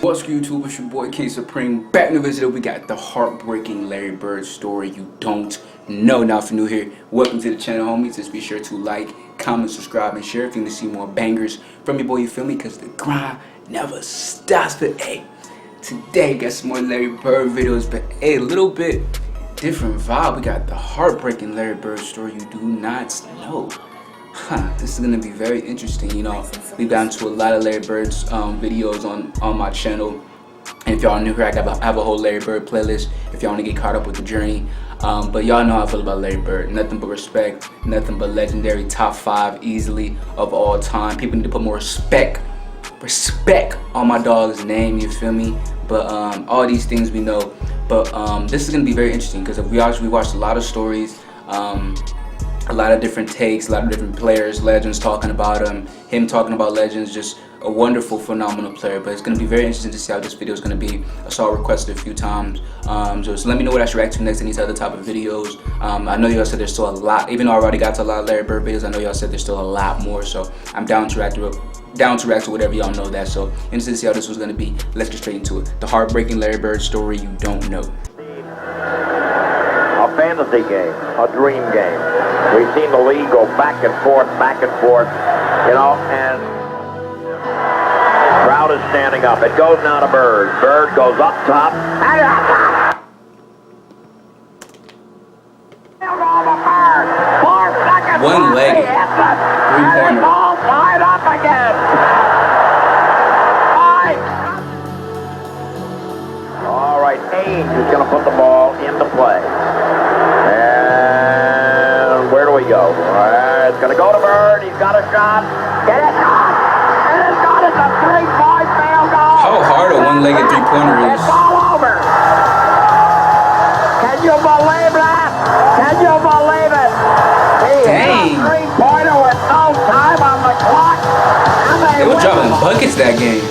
What's good, YouTube? It's your boy KingSupreme back in the video. We got the heartbreaking Larry Bird story you don't know. Now if you're new here, welcome to the channel, homies. Just be sure to like, comment, subscribe, and share if you want to see more bangers from your boy, you feel me? Because the grind never stops. But hey, today got some more Larry Bird videos, but hey, a little bit different vibe. We got the heartbreaking Larry Bird story you do not know. This is gonna be very interesting. You know, we've gotten to a lot of Larry Bird's videos on my channel, and if y'all new here, I have a whole Larry Bird playlist if y'all want to get caught up with the journey. But y'all know how I feel about Larry Bird. Nothing but respect, nothing but legendary, top 5 easily of all time. People need to put more respect on my dog's name, you feel me? But all these things we know. But this is gonna be very interesting because we watched a lot of stories. A lot of different takes, a lot of different players, legends talking about him talking about legends, just a wonderful, phenomenal player. But it's going to be very interesting to see how this video is going to be. I saw it requested a few times, so let me know what I should react to next in these other type of videos. I know y'all said there's still a lot, even though I already got to a lot of Larry Bird videos, I know y'all said there's still a lot more, so I'm down to react to whatever y'all know that. So interested to see how this was going to be. Let's get straight into it. The heartbreaking Larry Bird story you don't know. A fantasy game, a dream game. We've seen the league go back and forth, you know, and crowd is standing up. It goes now to Bird. Bird goes up top. One-legged, three-pointer. Ball tied up again. All right, Ainge is going to put the ball into play. Where do we go? It's going to go to Bird. He's got a shot. Get it! And it's got it. A 3-point field goal. How hard a one-legged three-pointer is. It's all over. Can you believe that? Can you believe it? He hit a three-pointer with no time on the clock. They were dropping buckets that game.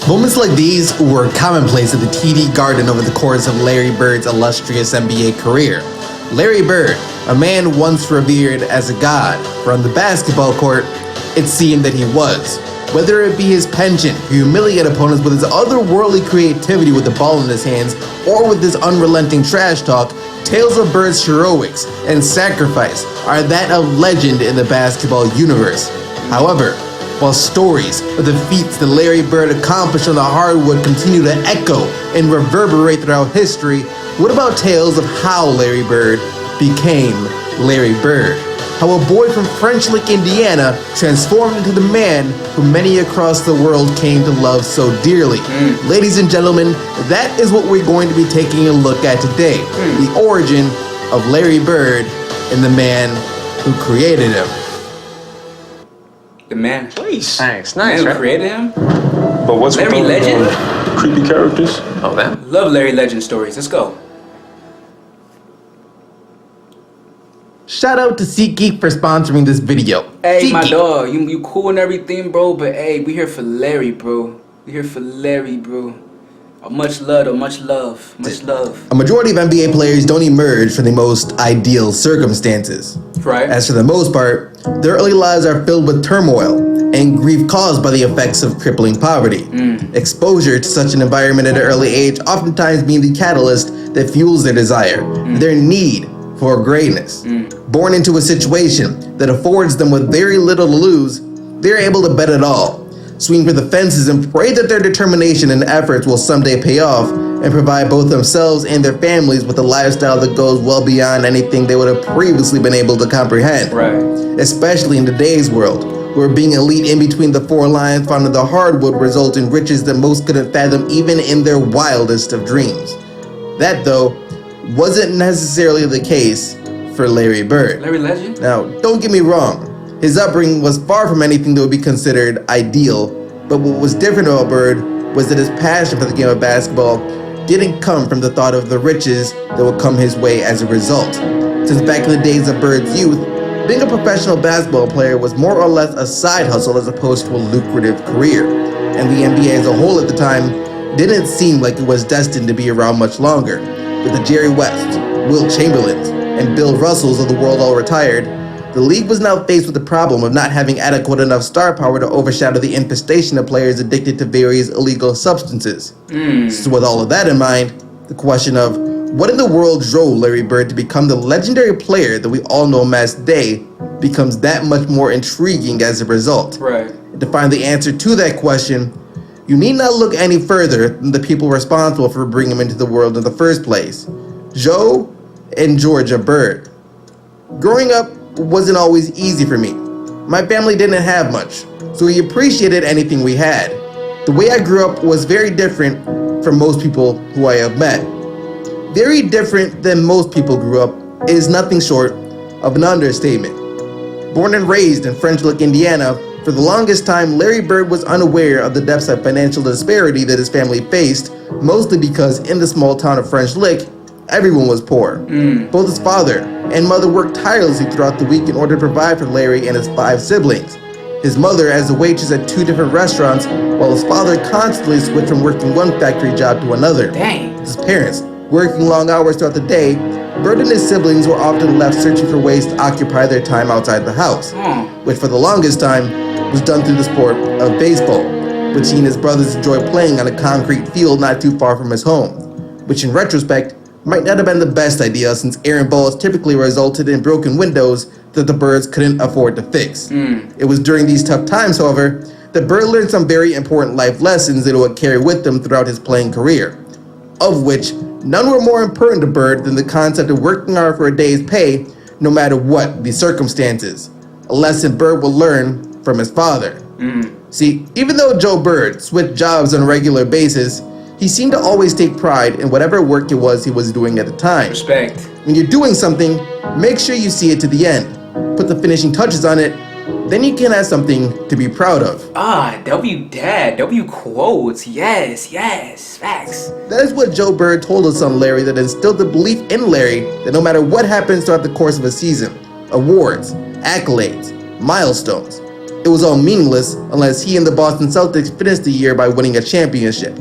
Moments like these were commonplace at the TD Garden over the course of Larry Bird's illustrious NBA career. Larry Bird, a man once revered as a god, for on the basketball court, it seemed that he was. Whether it be his penchant to humiliate opponents with his otherworldly creativity with the ball in his hands, or with his unrelenting trash talk, tales of Bird's heroics and sacrifice are that of legend in the basketball universe. However, while stories of the feats that Larry Bird accomplished on the hardwood continue to echo and reverberate throughout history, what about tales of how Larry Bird became Larry Bird? How a boy from French Lick, Indiana transformed into the man who many across the world came to love so dearly. Ladies and gentlemen, that is what we're going to be taking a look at today. The origin of Larry Bird and the man who created him. The man. Please. Thanks. Nice. The man who created him? But what's Larry with Legend? Creepy characters? Oh, that? Love Larry Legend stories. Let's go. Shout out to SeatGeek for sponsoring this video. Hey, my dog, you cool and everything, bro, but hey, we here for Larry, bro. We here for Larry, bro. Much love, much love, much love. A majority of NBA players don't emerge from the most ideal circumstances. Right. As for the most part, their early lives are filled with turmoil and grief caused by the effects of crippling poverty. Exposure to such an environment at an early age oftentimes being the catalyst that fuels their desire, their need for greatness. Born into a situation that affords them with very little to lose, they're able to bet it all, swing for the fences and pray that their determination and efforts will someday pay off and provide both themselves and their families with a lifestyle that goes well beyond anything they would have previously been able to comprehend. Right. Especially in today's world, where being elite in between the 4 lines found in the hardwood results in riches that most couldn't fathom even in their wildest of dreams. That, though, wasn't necessarily the case for Larry Bird. Larry Legend? Now, don't get me wrong. His upbringing was far from anything that would be considered ideal, but what was different about Bird was that his passion for the game of basketball didn't come from the thought of the riches that would come his way as a result. Since back in the days of Bird's youth, being a professional basketball player was more or less a side hustle as opposed to a lucrative career, and the NBA as a whole at the time didn't seem like it was destined to be around much longer. With the Jerry West, Wilt Chamberlains, and Bill Russells of the world all retired, The league was now faced with the problem of not having adequate enough star power to overshadow the infestation of players addicted to various illegal substances. So with all of that in mind, the question of what in the world drove Larry Bird to become the legendary player that we all know him as today becomes that much more intriguing as a result. Right. And to find the answer to that question, you need not look any further than the people responsible for bringing him into the world in the first place, Joe and Georgia Bird. Growing up wasn't always easy for me. My family didn't have much, so we appreciated anything we had. The way I grew up was very different from most people who I have met. Very different than most people grew up is nothing short of an understatement. Born and raised in French Lick, Indiana, for the longest time Larry Bird was unaware of the depths of financial disparity that his family faced, mostly because in the small town of French Lick, everyone was poor. Both his father and mother worked tirelessly throughout the week in order to provide for Larry and his 5 siblings. His mother as a waitress at 2 different restaurants, while his father constantly switched from working one factory job to another. Dang. His parents, working long hours throughout the day, Bird and his siblings were often left searching for ways to occupy their time outside the house, which for the longest time was done through the sport of baseball, which he and his brothers enjoyed playing on a concrete field not too far from his home, which in retrospect might not have been the best idea since errant balls typically resulted in broken windows that the Birds couldn't afford to fix. It was during these tough times, however, that Bird learned some very important life lessons that he would carry with him throughout his playing career, of which none were more important to Bird than the concept of working hard for a day's pay no matter what the circumstances, a lesson Bird will learn from his father. See, even though Joe Bird switched jobs on a regular basis, he seemed to always take pride in whatever work it was he was doing at the time. Respect. When you're doing something, make sure you see it to the end. Put the finishing touches on it, then you can have something to be proud of. W dad, W quotes, yes, facts. That is what Joe Bird told his son Larry that instilled the belief in Larry that no matter what happens throughout the course of a season, awards, accolades, milestones, it was all meaningless unless he and the Boston Celtics finished the year by winning a championship.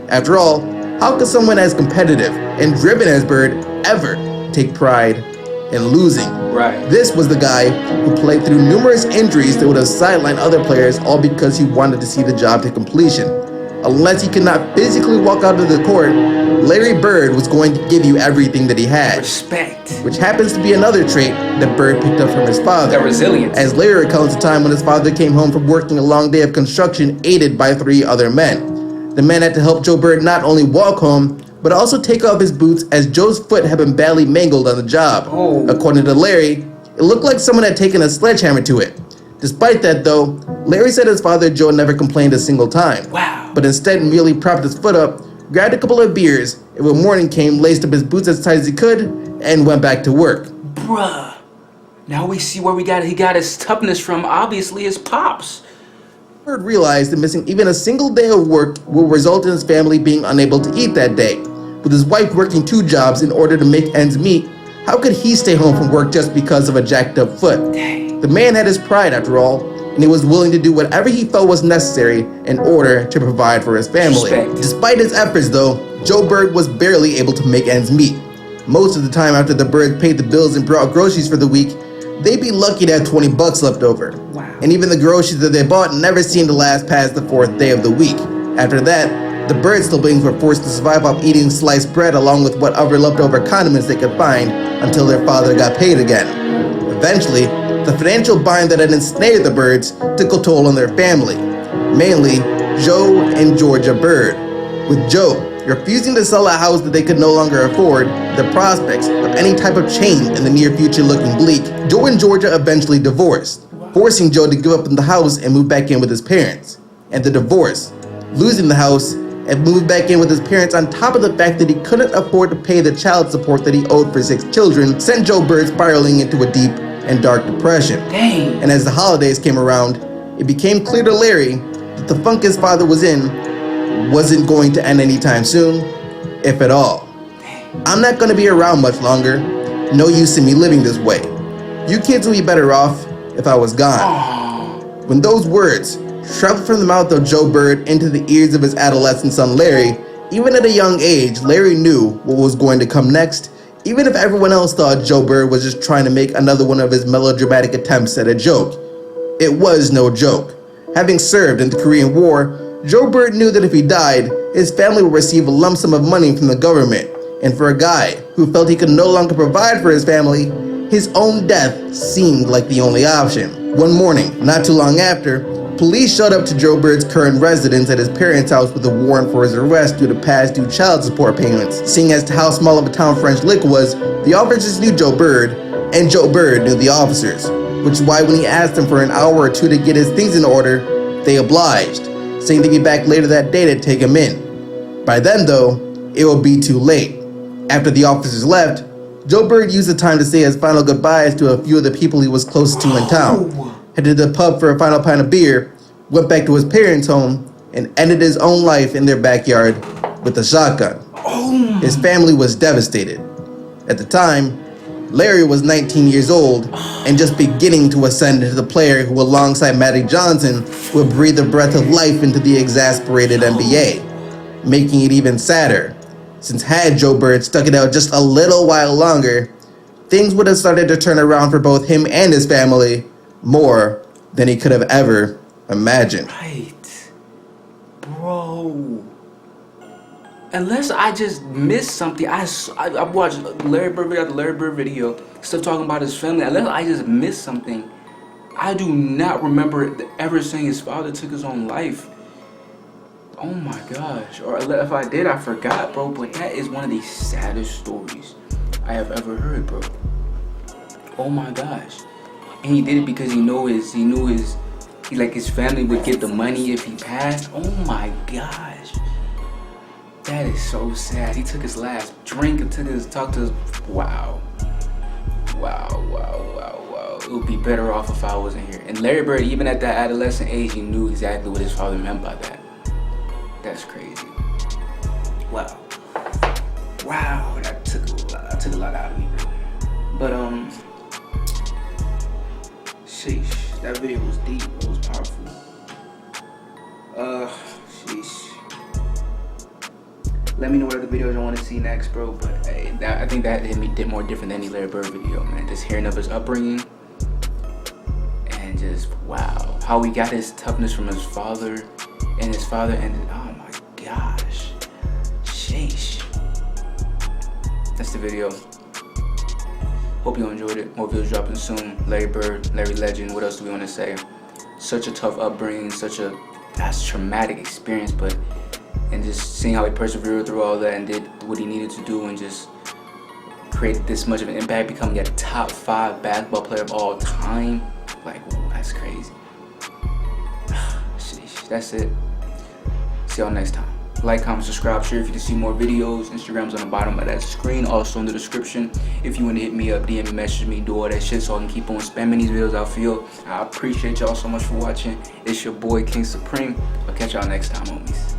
After all, how could someone as competitive and driven as Bird ever take pride in losing? Right. This was the guy who played through numerous injuries that would have sidelined other players all because he wanted to see the job to completion. Unless he could not physically walk out of the court, Larry Bird was going to give you everything that he had. Respect. Which happens to be another trait that Bird picked up from his father. The resilience. As Larry recounts a time when his father came home from working a long day of construction aided by 3 other men. The men had to help Joe Bird not only walk home, but also take off his boots as Joe's foot had been badly mangled on the job. According to Larry, it looked like someone had taken a sledgehammer to it. Despite that though, Larry said his father Joe never complained a single time. Wow. But instead merely propped his foot up, grabbed a couple of beers, and when morning came, laced up his boots as tight as he could, and went back to work. Bruh. Now we see where he got his toughness from, obviously his pops. Bird realized that missing even a single day of work will result in his family being unable to eat that day. With his wife working 2 jobs in order to make ends meet, how could he stay home from work just because of a jacked up foot? Dang. The man had his pride after all, and he was willing to do whatever he felt was necessary in order to provide for his family. Respect. Despite his efforts though, Joe Bird was barely able to make ends meet. Most of the time after the Birds paid the bills and brought groceries for the week, they'd be lucky to have 20 bucks left over. Wow. And even the groceries that they bought never seemed to last past the 4th day of the week. After that, the Bird siblings were forced to survive off eating sliced bread along with whatever leftover condiments they could find until their father got paid again. Eventually, the financial bind that had ensnared the Birds took a toll on their family, mainly Joe and Georgia Bird. With Joe refusing to sell a house that they could no longer afford, the prospects of any type of change in the near future looking bleak, Joe and Georgia eventually divorced, forcing Joe to give up the house and move back in with his parents. And the divorce, losing the house, and moved back in with his parents on top of the fact that he couldn't afford to pay the child support that he owed for 6 children, sent Joe Bird spiraling into a deep and dark depression. Dang. And as the holidays came around, it became clear to Larry that the funk his father was in wasn't going to end anytime soon, if at all. I'm not gonna be around much longer. No use in me living this way. You kids will be better off if I was gone. When those words traveled from the mouth of Joe Bird into the ears of his adolescent son Larry, even at a young age, Larry knew what was going to come next, Even if everyone else thought Joe Bird was just trying to make another one of his melodramatic attempts at a joke, it was no joke. Having served in the Korean War, Joe Bird knew that if he died, his family would receive a lump sum of money from the government, and for a guy who felt he could no longer provide for his family, his own death seemed like the only option. One morning, not too long after, police showed up to Joe Bird's current residence at his parents' house with a warrant for his arrest due to past due child support payments. Seeing as to how small of a town French Lick was, the officers knew Joe Bird, and Joe Bird knew the officers, which is why when he asked them for an hour or two to get his things in order, they obliged, saying they'd be back later that day to take him in. By then though, it would be too late. After the officers left, Joe Bird used the time to say his final goodbyes to a few of the people he was closest to in town, headed to the pub for a final pint of beer, went back to his parents' home, and ended his own life in their backyard with a shotgun. His family was devastated. At the time, Larry was 19 years old and just beginning to ascend into the player who, alongside Magic Johnson, would breathe a breath of life into the exasperated NBA, making it even sadder, since had Joe Bird stuck it out just a little while longer, things would have started to turn around for both him and his family more than he could have ever imagined. Right. Bro. Unless I just missed something. I watched Larry Bird video after Larry Bird video, still talking about his family. Unless I just missed something, I do not remember ever saying his father took his own life. Oh my gosh. Or if I did, I forgot, bro. But that is one of the saddest stories I have ever heard, bro. Oh my gosh. And he did it because he knew his family would get the money if he passed. Oh my gosh. That is so sad. He took his last drink and talked to his, wow. It would be better off if I wasn't here. And Larry Bird, even at that adolescent age, he knew exactly what his father meant by that. That's crazy. Wow, that took a lot out of me, bro. But sheesh, that video was deep, bro. It was powerful. Sheesh. Let me know what other videos I want to see next, bro. But hey, I think that hit me more different than any Larry Bird video, man. Just hearing of his upbringing and just wow, how he got his toughness from his father, and his father ended. Oh my gosh, sheesh. That's the video. Hope you enjoyed it. More videos dropping soon. Larry Bird, Larry Legend. What else do we want to say? Such a tough upbringing, that's traumatic experience, but and just seeing how he persevered through all that and did what he needed to do and just created this much of an impact, becoming a top 5 basketball player of all time. Like, that's crazy. Sheesh, that's it. See y'all next time. Like, comment, subscribe, share if you can see more videos. Instagram's on the bottom of that screen, also in the description. If you want to hit me up, DM me, message me, do all that shit so I can keep on spamming these videos. I appreciate y'all so much for watching. It's your boy, KingSupreme. I'll catch y'all next time, homies.